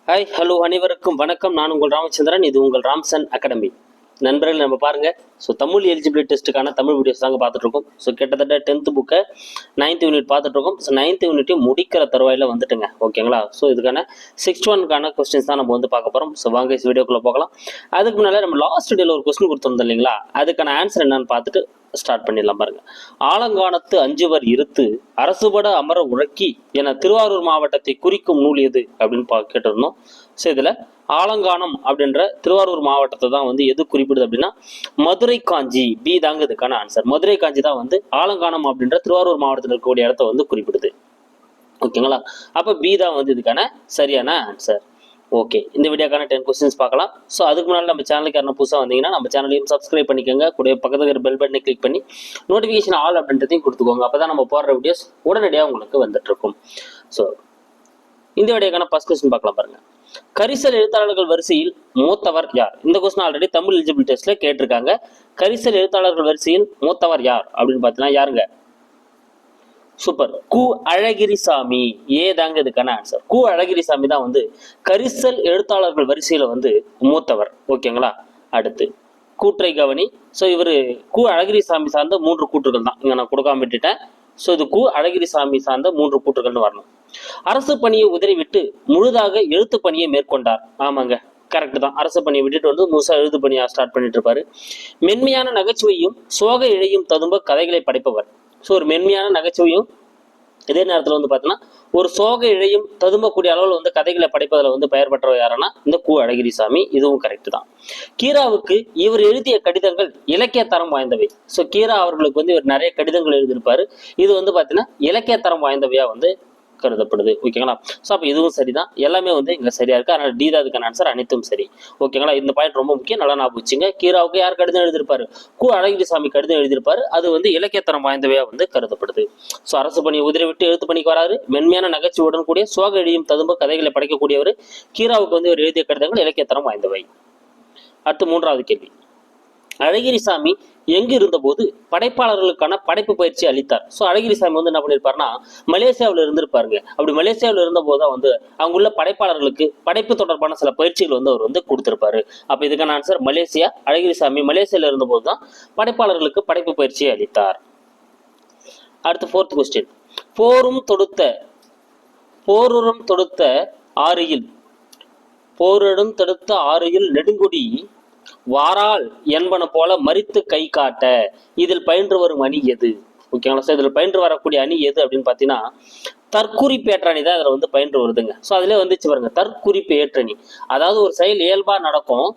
Hi hello அனைவருக்கும் வணக்கம். நான் உங்கள் ராமச்சந்திரன். இது உங்கள் ராம்சன் அகாடமி. நண்பர்கள், நம்ம பாருங்க. ஸோ தமிழ் எலிஜிபிலிட்டி டெஸ்ட்டுக்கான தமிழ் வீடியோஸ் தாங்க பார்த்துட்டு இருக்கோம். ஸோ கிட்டத்தட்ட 10th புக்கை 9th யூனிட் பார்த்துட்டு இருக்கோம். ஸோ 9th யூனிட்டையும் முடிக்கிற தருவாயில் வந்துட்டுங்க. ஓகேங்களா? ஸோ இதுக்கான 6th ஒன்க்கான கொஸ்டின்ஸ் தான் நம்ம வந்து பார்க்க போகிறோம். ஸோ வாங்க வீடியோக்குள்ளே போகலாம். அதுக்கு முன்னால் நம்ம லாஸ்ட் டேல ஒரு கொஸ்டின் கொடுத்துருந்தோம் இல்லைங்களா? அதுக்கான ஆன்சர் என்னன்னு பார்த்துட்டு ஸ்டார்ட் பண்ணிடலாம் பாருங்க. ஆலங்கானத்து அஞ்சுவர் இருத்து அரசுபட அமர உழக்கி என திருவாரூர் மாவட்டத்தை குறிக்கும் நூல் எது அப்படின்னு கேட்டிருந்தோம். ஸோ இதுல ஆலங்கானம் அப்படின்ற திருவாரூர் மாவட்டத்தை தான் வந்து எது குறிப்பிடுது அப்படின்னா மதுரை காஞ்சி. பி தாங்க இதுக்கான ஆன்சர். மதுரை காஞ்சி தான் வந்து ஆலங்கானம் அப்படின்ற திருவாரூர் மாவட்டத்தில் இருக்கக்கூடிய இடத்த வந்து குறிப்பிடுது. ஓகேங்களா? அப்ப பி தான் வந்து இதுக்கான சரியான ஆன்சர். ஓகே, இந்த வீடியோக்கான 10 கொஸ்டின்ஸ் பார்க்கலாம். ஸோ அதுக்கு முன்னாடி நம்ம சேனலுக்கு யாரும் புதுசாக வந்தீங்கன்னா நம்ம சேனலையும் சப்ஸ்கிரைப் பண்ணிக்கோங்க. கூட பக்கத்தில் இருக்கிற பெல் பட்டனை கிளிக் பண்ணி நோட்டிஃபிகேஷன் ஆல் அப்படின்றதையும் கொடுத்துக்கோங்க. அப்போ தான் நம்ம போடுற வீடியோஸ் உடனடியாக உங்களுக்கு வந்துட்டு இருக்கும். ஸோ இந்த வீடியோக்கான ஃபர்ஸ்ட் கொஸ்டின் பார்க்கலாம் பாருங்க. கரிசல் எழுத்தாளர்கள் வரிசையில் மூத்தவர் யார்? இந்த கொஸ்டின் ஆல்ரெடி தமிழ் எலிஜிபிலிட்டி டெஸ்ட்ல கேட்டிருக்காங்க. கரிசல் எழுத்தாளர்கள் வரிசையில் மூத்தவர் யார் அப்படின்னு பார்த்தீங்கன்னா யாருங்க? சூப்பர், கு அழகிரிசாமி. ஏ தாங்க இதுக்கான ஆன்சர். கு அழகிரிசாமி தான் வந்து கரிசல் எழுத்தாளர்கள் வரிசையில வந்து மூத்தவர். ஓகேங்களா? அடுத்து கூற்றை கவனி. ஸோ இவர் கு அழகிரிசாமி சார்ந்த 3 கூற்றுகள் தான் இங்க நான் கொடுக்காம விட்டுட்டேன். ஸோ இது கு அழகிரிசாமி சார்ந்த 3 கூற்றுகள்னு வரணும். அரசு பணியை உதறிவிட்டு முழுதாக எழுத்து பணியை மேற்கொண்டார். ஆமாங்க, கரெக்ட் தான். அரசு பணியை விட்டுட்டு வந்து முழுசா எழுத்து பணியா ஸ்டார்ட் பண்ணிட்டு இருப்பாரு. மென்மையான நகைச்சுவையும் சோக இழையும் ததும்ப கதைகளை படைப்பவர். ஸோ ஒரு மென்மையான நகைச்சுவையும் இதே நேரத்தில் வந்து பார்த்தீங்கன்னா ஒரு சோக இழையும் ததும்பக்கூடிய அளவில் வந்து கதைகளை படைப்பதில் வந்து பெயர் பெற்றவர் யாருன்னா இந்த கு அழகிரிசாமி. இதுவும் கரெக்ட் தான். கீராவுக்கு இவர் எழுதிய கடிதங்கள் இலக்கிய தரம் வாய்ந்தவை. ஸோ கீரா அவர்களுக்கு வந்து இவர் நிறைய கடிதங்கள் எழுதியிருப்பாரு. இது வந்து பார்த்தீங்கன்னா இலக்கிய தரம் வாய்ந்தவையா வந்து கருதப்படுது. ஓகேங்களா? ஸோ அப்போ இதுவும் சரிதான். எல்லாமே வந்து இங்க சரியா இருக்கு. அதனால டி தான் அதுக்கான ஆன்சர். அனைத்தும் சரி. ஓகேங்களா? இந்த பாயிண்ட் ரொம்ப முக்கியம். நல்லா ஞாபகம் வச்சுங்க. கீராவுக்கு யார் கடிதம் எழுதியிருப்பாரு? கு அழகிரிசாமி கடிதம் எழுதியிருப்பாரு. அது வந்து இலக்கியத்தரம் வாய்ந்தவையா வந்து கருதப்படுது. ஸோ அரசு பணியை உதிரை விட்டு எழுத்து பணிக்கு வராரு. மென்மையான நகைச்சுவுடன் கூடிய சோக எழியும் ததும்ப கதைகளை படைக்கக்கூடியவர். கீராவுக்கு வந்து ஒரு எழுதிய கடிதங்கள் இலக்கியத்தரம் வாய்ந்தவை. அடுத்து 3வது கேள்வி. அழகிரிசாமி எங்கு இருந்தபோது படைப்பாளர்களுக்கான படைப்பு பயிற்சி அளித்தார்? ஸோ அழகிரிசாமி வந்து என்ன பண்ணியிருப்பாருன்னா மலேசியாவில் இருந்திருப்பாருங்க. அப்படி மலேசியாவில் இருந்த போதுதான் வந்து அங்குள்ள படைப்பாளர்களுக்கு படைப்பு தொடர்பான சில பயிற்சிகள் வந்து அவர் வந்து கொடுத்திருப்பாரு. அப்ப இதுக்கான ஆன்சர் மலேசியா. அழகிரிசாமி மலேசியாவில் இருந்த போதுதான் படைப்பாளர்களுக்கு படைப்பு பயிற்சியை அளித்தார். அடுத்து 4th கொஸ்டின். போருரம் தொடுத்த ஆறியில் நெடுங்குடி வாரால் என்பன போல மறித்து கை காட்ட இதில் பயின்று வரும் அணி எது? ஓகேங்களா? ஸோ இதில் பயின்று வரக்கூடிய அணி எது அப்படின்னு பார்த்தீங்கன்னா தற்குறிப்பு ஏற்றணி தான் இதில் வந்து பயின்று வருதுங்க. ஸோ அதிலே வந்துச்சு பாருங்க, தற்குறிப்பு ஏற்றணி. அதாவது ஒரு செயல் இயல்பா நடக்கும்,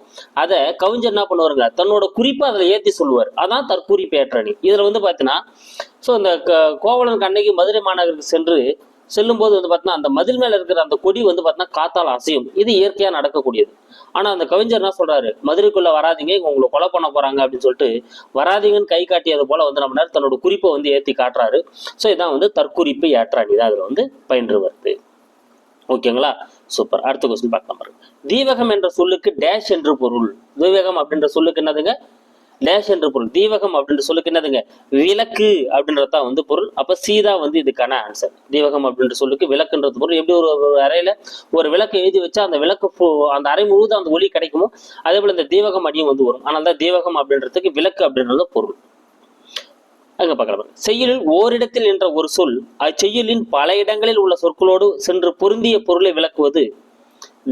அதை கவிஞர் என்ன பண்ணுவாருங்க தன்னோட குறிப்பை அதில் ஏற்றி சொல்லுவார். அதான் தற்குறிப்பு ஏற்றணி. இதில் வந்து பார்த்தீங்கன்னா ஸோ இந்த கோவலன் கண்ணகி மதுரை மாநகருக்கு செல்லும் போது வந்து பார்த்தீங்கன்னா அந்த மதில் மேல இருக்கிற அந்த கொடி வந்து பார்த்தீங்கன்னா காத்தால் அசையும். இது இயற்கையா நடக்கக்கூடியது. ஆனா அந்த கவிஞர் என்ன சொல்றாரு? மதுரைக்குள்ள வராதிங்க, உங்களை கொலை பண்ண போறாங்க அப்படின்னு சொல்லிட்டு வராதிங்கன்னு கை காட்டியது போல வந்து நம்ம தன்னோட குறிப்பை வந்து ஏற்றி காட்டுறாரு. ஸோ இதான் வந்து தற்குறிப்பு ஏற்றாணி தான் அதுல வந்து பயின்று வருது. ஓகேங்களா? சூப்பர். அடுத்த கொஸ்டின் பார்க்கலாம் பாருங்க. தீவகம் என்ற சொல்லுக்கு டேஷ் என்று பொருள். தீவகம் அப்படின்ற சொல்லுக்கு என்னதுங்க? டேஷ் என்று பொருள். தீவகம் அப்படின்ற சொல்லுக்கு என்னதுங்க? விளக்கு அப்படின்றதான் வந்து பொருள். அப்ப சீதா வந்து இதுக்கான ஆன்சர். தீவகம் அப்படின்ற சொல்லுக்கு விளக்குன்றது பொருள். எப்படி ஒரு அறையில ஒரு விளக்கு எழுதி வச்சா அந்த விளக்கு அந்த அறை முழுவதும் அந்த ஒளி கிடைக்குமோ அதே போல இந்த தீவகம் அடியும் வந்து வரும். ஆனால் தான் தீவகம் அப்படின்றதுக்கு விளக்கு அப்படின்றது பொருள். அங்க பார்க்கலாம். செய்யுளில் ஓரிடத்தில் என்ற ஒரு சொல் அச்செய்யுளின் பல இடங்களில் உள்ள சொற்களோடு சென்று பொருந்திய பொருளை விளக்குவது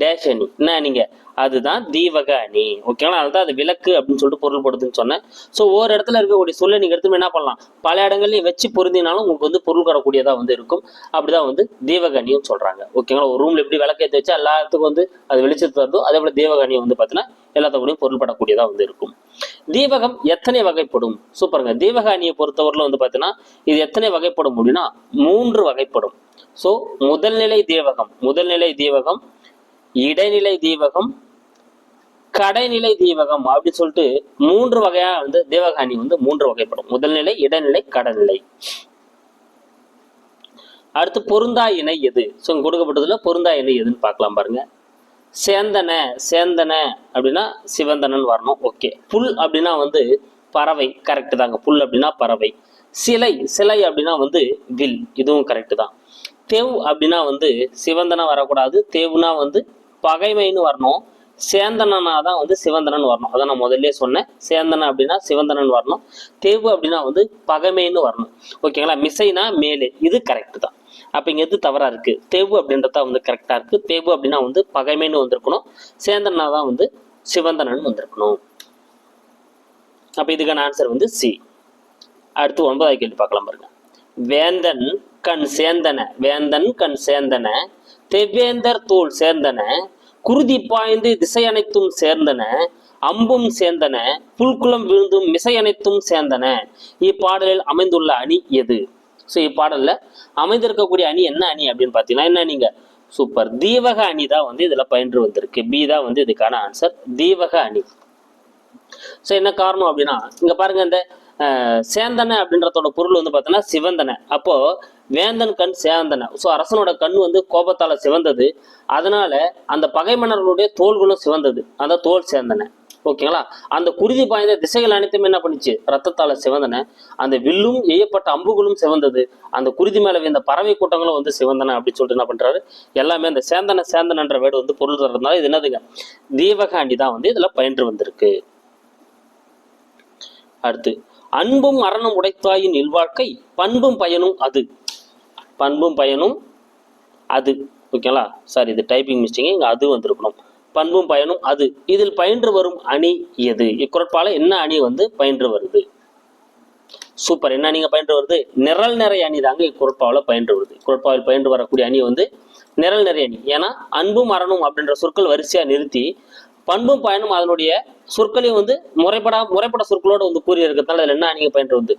டேஷ் அணி. என்ன நீங்க? அதுதான் தீவக அணி. ஓகேங்களா? அதுதான் அது விளக்கு அப்படின்னு சொல்லிட்டு பொருள்படுதுன்னு சொன்னேன். ஸோ ஒரு இடத்துல இருக்கக்கூடிய சொல்ல நீங்க எடுத்து என்ன பண்ணலாம், பல இடங்கள்லையும் வச்சு பொருந்தினாலும் உங்களுக்கு வந்து பொருள் வரக்கூடியதா வந்து இருக்கும். அப்படிதான் வந்து தீவக அணியும் சொல்றாங்க. ஓகேங்களா? ஒரு ரூம்ல எப்படி விளக்கு ஏற்றி வச்சா எல்லாத்துக்கும் வந்து அது வெளிச்சத்து வருதோ அதே போல தீவக அணியை வந்து பார்த்தீங்கன்னா எல்லாத்துக்கூடையும் பொருள்படக்கூடியதா வந்து இருக்கும். தீவகம் எத்தனை வகைப்படும்? சூப்பருங்க. தீவக அணியை பொறுத்தவரையில வந்து பார்த்தீங்கன்னா இது எத்தனை வகைப்படும் அப்படின்னா 3 வகைப்படும். ஸோ முதல்நிலை தீவகம், இடைநிலை தீவகம், கடைநிலை தீவகம் அப்படின்னு சொல்லிட்டு 3 வகையா வந்து தீவக அணி வந்து 3 வகைப்படும். முதல்நிலை, இடைநிலை, கடைநிலை. அடுத்து பொருந்தா இணை எது? ஸோ கொடுக்கப்பட்டதுல பொருந்தா இணை எதுன்னு பார்க்கலாம் பாருங்க. சேந்தன அப்படின்னா சிவந்தனன் வரணும். ஓகே. புல் அப்படின்னா வந்து பறவை. கரெக்ட் தாங்க. புல் அப்படின்னா பறவை. சிலை அப்படின்னா வந்து வில். இதுவும் கரெக்ட் தான். தேவ் அப்படின்னா வந்து சிவந்தனா வரக்கூடாது. தேவுனா வந்து பகைமைன்னு வரணும். சேந்தனா தான் வந்து சிவந்தனன் வரணும். அதான் நான் முதல்ல சொன்னேன். சேந்தன அப்படின்னா சிவந்தனன் வரணும். தேவு அப்படின்னா வந்து பகைமைன்னு வரணும். ஓகேங்களா? மிசைனா மேலே, இது கரெக்ட் தான். அப்ப இங்க எது தவறா இருக்கு? தேவு அப்படின்றத வந்து கரெக்டா இருக்கு. தேவு அப்படின்னா வந்து பகைமைன்னு வந்திருக்கணும். சேந்தனா தான் வந்து சிவந்தனன் வந்திருக்கணும். அப்ப இதுக்கான ஆன்சர் வந்து சி. அடுத்து 9வது கேள்வி பார்க்கலாம் பாருங்க. வேந்தன் கண் சேந்தன, வேந்தன் கண் சேந்தன, தெவ்வேந்தர் தோல் சேர்ந்தன, குருதி பாய்ந்து திசை அனைத்தும் சேர்ந்தன, அம்பும் சேர்ந்தன, புல்குளம் விழுந்தும் மிசை அனைத்தும் சேர்ந்தன. இப்பாடலில் அமைந்துள்ள அணி எது? ஸோ இப்பாடல்ல அமைந்திருக்கக்கூடிய அணி என்ன அணி அப்படின்னு பார்த்தீங்கன்னா என்ன அணிங்க? சூப்பர், தீவக அணி தான் வந்து இதுல பயின்று வந்திருக்கு. பி தான் வந்து இதுக்கான ஆன்சர், தீவக அணி. ஸோ என்ன காரணம் அப்படின்னா இங்க பாருங்க, இந்த சேந்தன அப்படின்றதோட பொருள் வந்து பார்த்தீங்கன்னா சிவந்தன. அப்போ வேந்தன் கண் சேந்தன. ஸோ அரசனோட கண் வந்து கோபத்தால சிவந்தது. அதனால அந்த பகை மன்னர்களுடைய தோள்களும் சிவந்தது, அந்த தோல் சேந்தன. ஓகேங்களா? அந்த குருதி பாய்ந்த திசைகள் அனைத்துமே என்ன பண்ணிச்சு? ரத்தத்தால சிவந்தன. அந்த வில்லும் எய்யப்பட்ட அம்புகளும் சிவந்தது. அந்த குருதி மேல இந்த பறவை கூட்டங்களும் வந்து சிவந்தன அப்படின்னு சொல்லிட்டு என்ன பண்றாரு? எல்லாமே அந்த சேந்தன சேந்தனன்ற வேர்டு வந்து பொருள் தர்றதுனால இது என்னதுங்க? தீவகாண்டி தான் வந்து இதுல பயின்று வந்திருக்கு. அடுத்து, அன்பும் அறனும் உடைத்தாயின் இல்வாழ்க்கை, பண்பும் பயனும் அது. பண்பும் பயனும் அது. ஓகேங்களா? சாரி, இது டைப்பிங் மிஸ்டேக், இங்க அது வந்திருக்கணும். பண்பும் பயனும் அது. இதில் பயின்று வரும் அணி எது? இக்குறட்பால என்ன அணி வந்து பயின்று வருது? சூப்பர், என்ன அணிங்க பயின்று வருது? நிரல் நிறை அணி தாங்க இக்குறட்பாவில் பயின்று வருது. இக்குறட்பாவில் பயின்று வரக்கூடிய அணி வந்து நிரல் நிறை அணி. ஏன்னா அன்பும் அறனும் அப்படின்ற சொற்கள் வரிசையா நிறுத்தி பண்பும் பயனும் அதனுடைய சொற்களையும் வந்து முறைப்பட சொற்களோடு வந்து கூறி இருக்கிறதுனால அதில் என்ன அணிங்க பயின்று வந்து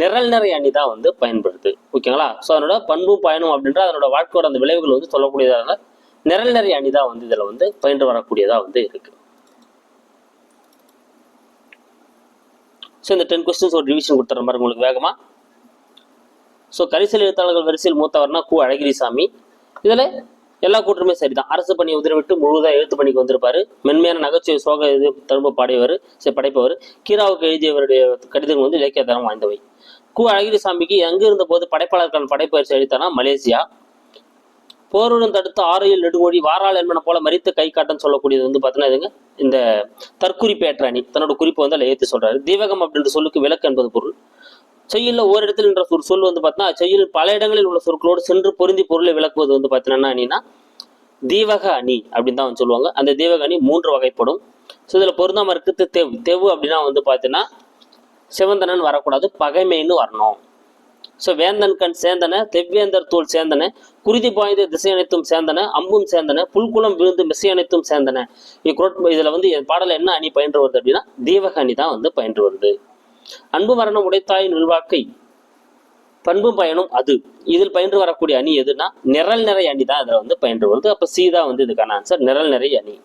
நிரல் நிறை அணி தான் வந்து பயன்படுது. ஓகேங்களா? ஸோ அதனோட பண்பும் பயனும் அப்படின்ற அதனோட வாழ்க்கையோட அந்த விளைவுகள் வந்து சொல்லக்கூடியதாக நிரல் நிறை அணி தான் வந்து இதுல வந்து பயின்று வரக்கூடியதா வந்து இருக்கு. ஸோ இந்த 10 கொஸ்டின்ஸ் ஒரு ரிவிஷன் கொடுத்துற மாதிரி உங்களுக்கு வேகமா. ஸோ கரிசல் எழுத்தாளர்கள் வரிசையில் மூத்தவர்னா கு அழகிரிசாமி. இதுல எல்லா கூற்றுமே சரிதான். அரசு பணியை உதறிவிட்டு முழுவதாக எழுத்து பணிக்கு வந்திருப்பாரு. மென்மையான நகைச்சுவை சோக இது தழும்ப படைப்பவர். கீராவுக்கு எழுதியவருடைய கடிதங்கள் வந்து இலக்கிய தரம் வாய்ந்தவை. கு அழகிரிசாமிக்கு எங்கு இருந்த போது படைப்பாளருக்கான படைப்பயிற்சி அளித்தானா மலேசியா. போருடன் தடுத்து ஆறையில் நெடுமொழி வாராள் என்பன போல மறித்து கை காட்டன்னு சொல்லக்கூடியது வந்து பார்த்தீங்கன்னா இந்த தற்குறிப்பேற்ற அணி. தன்னோட குறிப்பை வந்து அதில் ஏற்றி சொல்றாரு. தீவகம் அப்படின்ற சொல்லுக்கு விளக்கு என்பது பொருள். செய்யுள்ள ஓரிடத்தில் என்ற ஒரு சொல் வந்து பார்த்தீங்கன்னா செய்யுள் பல இடங்களில் உள்ள சொற்களோடு சென்று பொருந்தி பொருளை விளக்குவது வந்து பார்த்தீங்கன்னா அணினா தீவக அணி அப்படின்னு தான் சொல்லுவாங்க. அந்த தீவக அணி 3 வகைப்படும். ஸோ இதில் பொருந்தாம இருக்குது தெவு அப்படின்னா வந்து பார்த்தீங்கன்னா சிவந்தனன் வரக்கூடாது, பகைமைன்னு வரணும். ஸோ வேந்தன் கண் சேந்தன, தெவ்வேந்தர் தோல் சேந்தன, குருதி பாய்ந்த திசை அனைத்தும் சேந்தன, அம்பும் சேந்தன, புல்குளம் விழுந்து மிசை அனைத்தும் சேந்தன. இதுல வந்து பாடல என்ன அணி பயின்று வருது அப்படின்னா தீவக அணி தான் வந்து பயின்று வருது. அன்பு மரணம் உடைத்தாயின் நில்வாக்கை, பண்பும் பயனும் அது. இதில் பயின்று வரக்கூடிய அணி எதுனா நிரல் நிறை அணி தான் இதுல வந்து பயின்று வருது. அப்ப சி தான் வந்து இதுக்கான ஆன்சர், நிரல் நிறை அணி.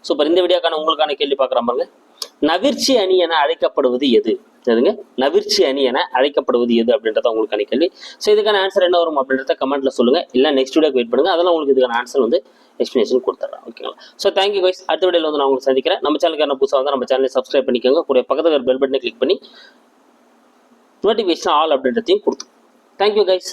சூப்பர். இந்த வீடியோக்கான உங்களுக்கான கேள்வி பார்க்குற பாருங்க. நவிர்ச்சி அணி என அழைக்கப்படுவது எது? சரிங்க, நவிர்ச்சி அணி என அழைக்கப்படுவது எது அப்படின்றத உங்களுக்கான கேள்வி. ஸோ இதுக்கான ஆன்சர் என்ன வரும் அப்படின்றத கமெண்ட்ல சொல்லுங்க. இல்லை நெக்ஸ்ட் வீடியோக்கு வெயிட் பண்ணுங்க, அதெல்லாம் உங்களுக்கு இதுக்கான ஆன்சர் வந்து எக்ஸ்பிளேஷன் கொடுத்துட்றேன். ஓகேங்களா? So thank you guys. அடுத்த வீடியோவில் வந்து நான் உங்களுக்கு சந்திக்கிறேன். நம்ம சேனலுக்கு புதுசாக வந்து நம்ம சேனலை சப்ஸ்கிரைப் பண்ணிக்கோங்க. கூட பக்கத்தில் பெல் பட்டனை கிளிக் பண்ணி நோட்டிஃபிகேஷன் ஆல் அப்படின்றதையும் கொடுத்து. Thank you guys.